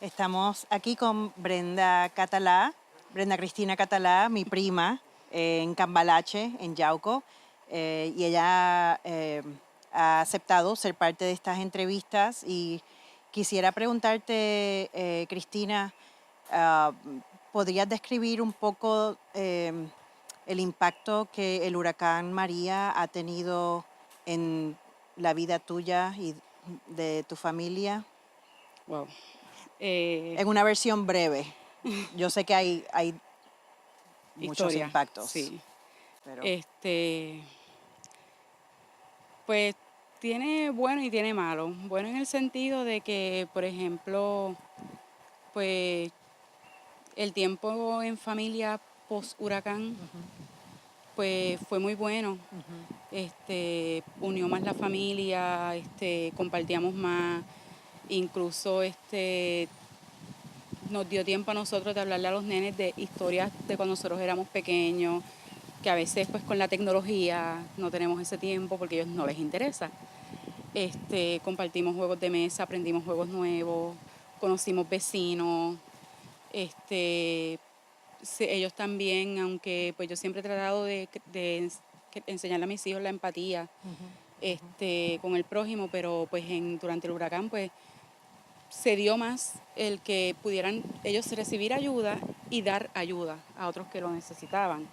Estamos aquí con Brenda Catalá, Brenda Cristina Catalá, mi prima, en Cambalache, en Yauco, y ella ha aceptado ser parte de estas entrevistas y quisiera preguntarte, Cristina, ah, ¿podrías describir un poco el impacto que el huracán María ha tenido en la vida tuya y de tu familia? Wow. Eh, En una versión breve. Yo sé que hay muchos Historia, impactos, sí. pero Este, pues tiene bueno y tiene malo. Bueno en el sentido de que, por ejemplo, pues el tiempo en familia post huracán, pues fue muy bueno. Unió más la familia, compartíamos más, incluso nos dio tiempo a nosotros de hablarle a los nenes de historias de cuando nosotros éramos pequeños, que a veces pues con la tecnología no tenemos ese tiempo porque a ellos no les interesa. Compartimos juegos de mesa, aprendimos juegos nuevos, conocimos vecinos, ellos también, aunque pues yo siempre he tratado de enseñarle a mis hijos la empatía con el prójimo, pero pues durante el huracán pues se dio más el que pudieran ellos recibir ayuda y dar ayuda a otros que lo necesitaban.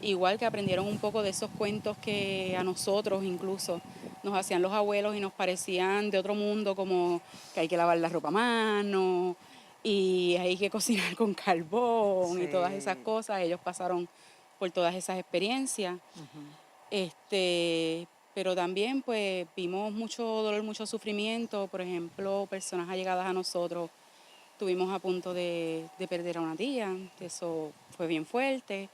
Igual que aprendieron un poco de esos cuentos que a nosotros incluso nos hacían los abuelos y nos parecían de otro mundo, como que hay que lavar la ropa a mano y hay que cocinar con carbón y todas esas sí. cosas. Ellos pasaron por todas esas experiencias. Pero también pues vimos mucho dolor, mucho sufrimiento. Por ejemplo, personas allegadas a nosotros estuvimos a punto de perder a una tía, eso fue bien fuerte.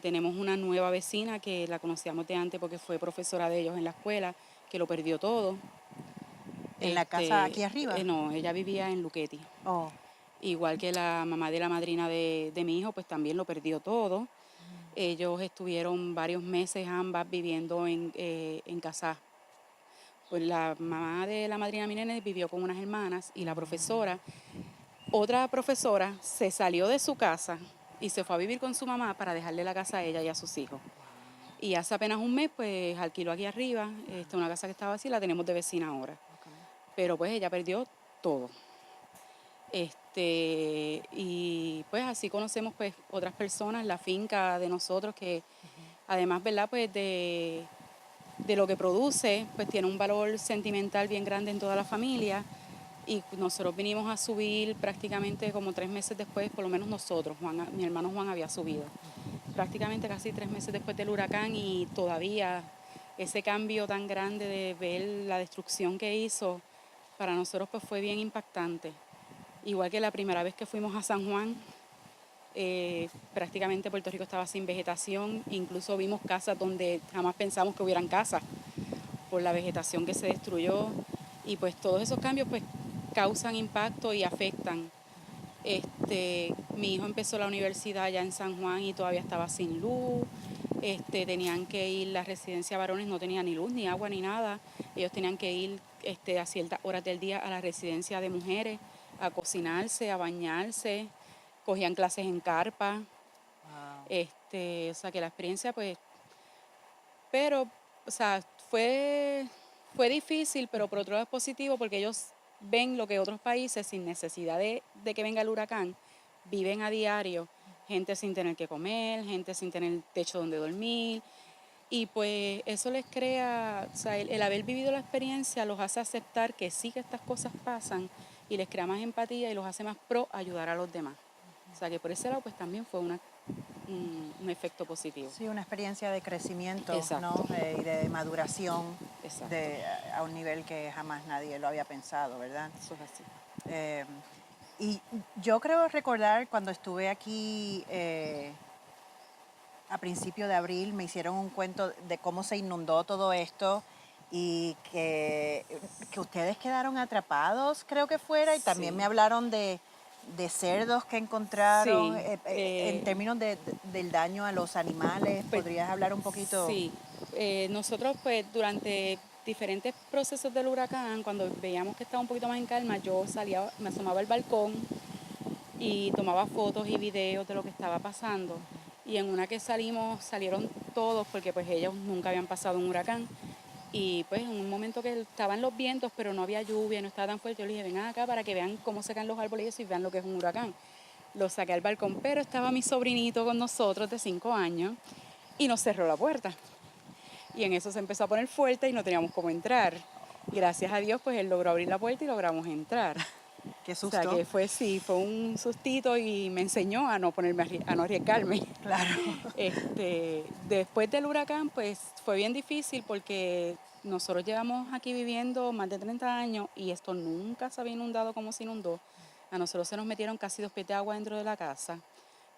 Tenemos una nueva vecina que la conocíamos de antes porque fue profesora de ellos en la escuela, que lo perdió todo. ¿En la casa aquí arriba? No, ella vivía en Luquetti. Oh, Igual que la mamá de la madrina de mi hijo, pues también lo perdió todo. Ellos estuvieron varios meses ambas viviendo en casa. Pues la mamá de la madrina Minene vivió con unas hermanas y la profesora, otra profesora, se salió de su casa y se fue a vivir con su mamá para dejarle la casa a ella y a sus hijos. Y hace apenas un mes, pues alquiló aquí arriba, una casa que estaba así, la tenemos de vecina ahora. Pero pues ella perdió todo. Y pues así conocemos pues otras personas, la finca de nosotros que además, ¿verdad? Pues de lo que produce, pues tiene un valor sentimental bien grande en toda la familia. Y nosotros vinimos a subir prácticamente como 3 meses después, por lo menos nosotros, mi hermano Juan había subido, prácticamente casi 3 meses después del huracán y todavía ese cambio tan grande de ver la destrucción que hizo, para nosotros pues fue bien impactante. Igual que la primera vez que fuimos a San Juan, prácticamente Puerto Rico estaba sin vegetación, incluso vimos casas donde jamás pensamos que hubieran casas por la vegetación que se destruyó y pues todos esos cambios pues causan impacto y afectan. Mi hijo empezó la universidad allá en San Juan y todavía estaba sin luz. Tenían que ir, la residencia de varones no tenía ni luz, ni agua, ni nada. Ellos tenían que ir a ciertas horas del día a la residencia de mujeres, a cocinarse, a bañarse, cogían clases en carpa. wow. O sea que la experiencia pues, pero, o sea, fue difícil, pero por otro lado es positivo porque ellos ven lo que otros países sin necesidad de que venga el huracán viven a diario, gente sin tener que comer, gente sin tener techo donde dormir. Y pues eso les crea, o sea, el haber vivido la experiencia los hace aceptar que sí que estas cosas pasan y les crea más empatía y los hace más pro ayudar a los demás. O sea que por ese lado pues también fue un efecto positivo. Sí, una experiencia de crecimiento, Exacto, ¿no? Y de maduración exacto. a un nivel que jamás nadie lo había pensado, ¿verdad? Eso es así. Eh, y yo creo recordar cuando estuve aquí a principio de abril, me hicieron un cuento de cómo se inundó todo esto y que ustedes quedaron atrapados, creo que fuera, y también me Sí, hablaron de cerdos que encontraron, sí, en términos del daño a los animales. pues ¿Podrías hablar un poquito? sí. Nosotros pues durante diferentes procesos del huracán, cuando veíamos que estaba un poquito más en calma, yo salía, me asomaba al balcón y tomaba fotos y videos de lo que estaba pasando. Y en una que salimos, salieron todos porque pues ellos nunca habían pasado un huracán. Y pues en un momento que estaban los vientos, pero no había lluvia, no estaba tan fuerte, yo les dije, vengan acá para que vean cómo se caen los árboles y eso y vean lo que es un huracán. Lo saqué al balcón, pero estaba mi sobrinito con nosotros de 5 años y nos cerró la puerta. Y en eso se empezó a poner fuerte y no teníamos cómo entrar. Gracias a Dios, pues él logró abrir la puerta y logramos entrar. Qué O susto. sea que fue, sí, fue un sustito y me enseñó a no ponerme, a no arriesgarme. Claro. Después del huracán, pues fue bien difícil porque nosotros llevamos aquí viviendo más de 30 años y esto nunca se había inundado como se inundó. A nosotros se nos metieron casi 2 pies de agua dentro de la casa.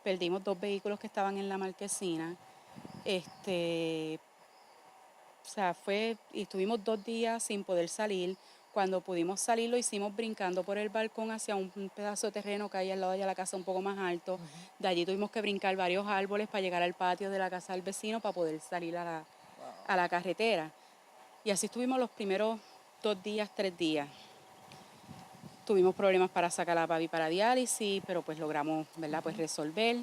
Perdimos 2 vehículos que estaban en la marquesina. O sea, y estuvimos 2 días sin poder salir. Cuando pudimos salir lo hicimos brincando por el balcón hacia un pedazo de terreno que hay al lado de la casa un poco más alto. De allí tuvimos que brincar varios árboles para llegar al patio de la casa del vecino para poder salir a la carretera. Y así estuvimos los primeros 2 días, 3 días. Tuvimos problemas para sacar a papi para diálisis, pero pues logramos, ¿verdad? Pues resolver.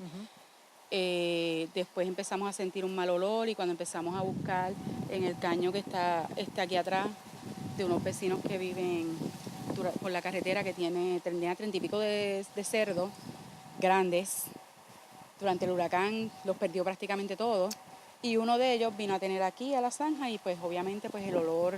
Después empezamos a sentir un mal olor y cuando empezamos a buscar en el caño que está aquí atrás de unos vecinos que viven por la carretera que tenía 30 y pico de cerdos grandes. Durante el huracán los perdió prácticamente todos y uno de ellos vino a tener aquí a la zanja y pues obviamente pues el olor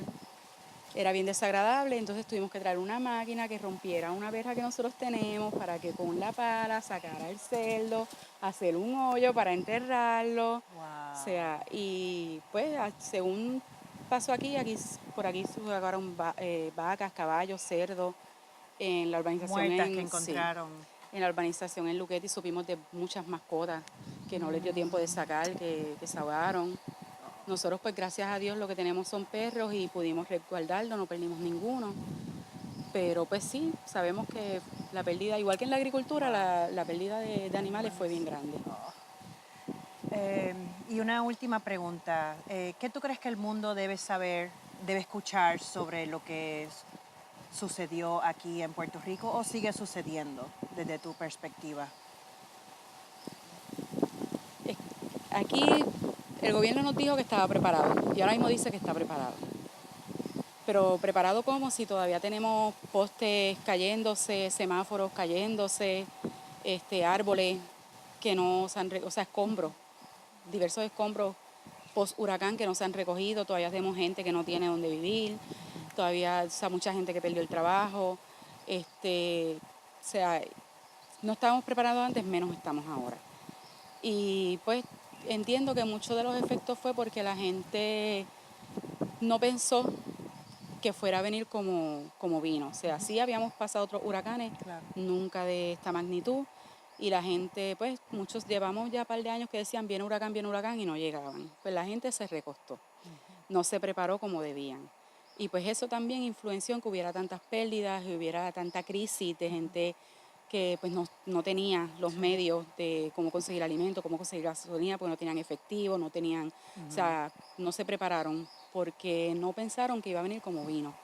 era bien desagradable, entonces tuvimos que traer una máquina que rompiera una verja que nosotros tenemos para que con la pala sacara el cerdo, hacer un hoyo para enterrarlo. Wow. O sea, y pues según pasó por aquí se sacaron vacas, caballos, cerdos. En la urbanización Muertas que sí, encontraron. en la urbanización en Luquetti supimos de muchas mascotas que no les dio tiempo de sacar, que se ahogaron. Nosotros, pues gracias a Dios, lo que tenemos son perros y pudimos resguardarlo, no perdimos ninguno. Pero pues sí, sabemos que la pérdida, igual que en la agricultura, la pérdida de animales fue bien grande. Y una última pregunta. ¿Qué tú crees que el mundo debe saber, debe escuchar sobre lo que sucedió aquí en Puerto Rico o sigue sucediendo desde tu perspectiva? Aquí el gobierno nos dijo que estaba preparado y ahora mismo dice que está preparado. Pero preparado como si todavía tenemos postes cayéndose, semáforos cayéndose, árboles que no se han, o sea, escombros, diversos escombros post huracán que no se han recogido, todavía tenemos gente que no tiene dónde vivir, todavía, o sea, mucha gente que perdió el trabajo, o sea, no estábamos preparados antes, menos estamos ahora. Y pues entiendo que muchos de los efectos fue porque la gente no pensó que fuera a venir como vino. O sea, sí habíamos pasado otros huracanes, Claro. nunca de esta magnitud. Y la gente, pues muchos llevamos ya un par de años que decían viene huracán y no llegaban. Pues la gente se recostó, no se preparó como debían. Y pues eso también influenció en que hubiera tantas pérdidas y hubiera tanta crisis de gente que pues no tenía los medios de cómo conseguir alimento, cómo conseguir gasolina, porque no tenían efectivo, no tenían, o sea, no se prepararon porque no pensaron que iba a venir como vino.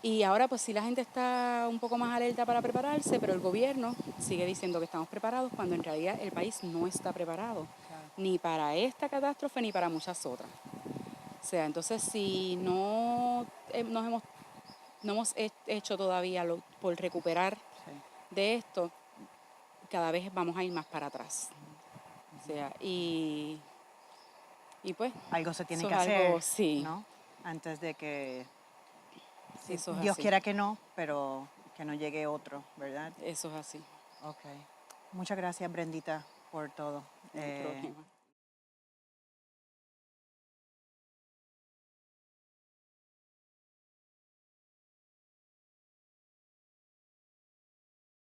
Y ahora pues sí la gente está un poco más alerta para prepararse, pero el gobierno sigue diciendo que estamos preparados cuando en realidad el país no está preparado, ni para esta catástrofe ni para muchas otras. O sea, entonces si no hemos hecho todavía por recuperar de esto, cada vez vamos a ir más para atrás. O sea, y pues... Algo se tiene eso que es hacer, algo, sí, ¿no? Antes de que sí, eso es Dios así. quiera que no, pero que no llegue otro, ¿verdad? Eso es así, Ok. Muchas gracias, Brendita, por todo. no hay problema.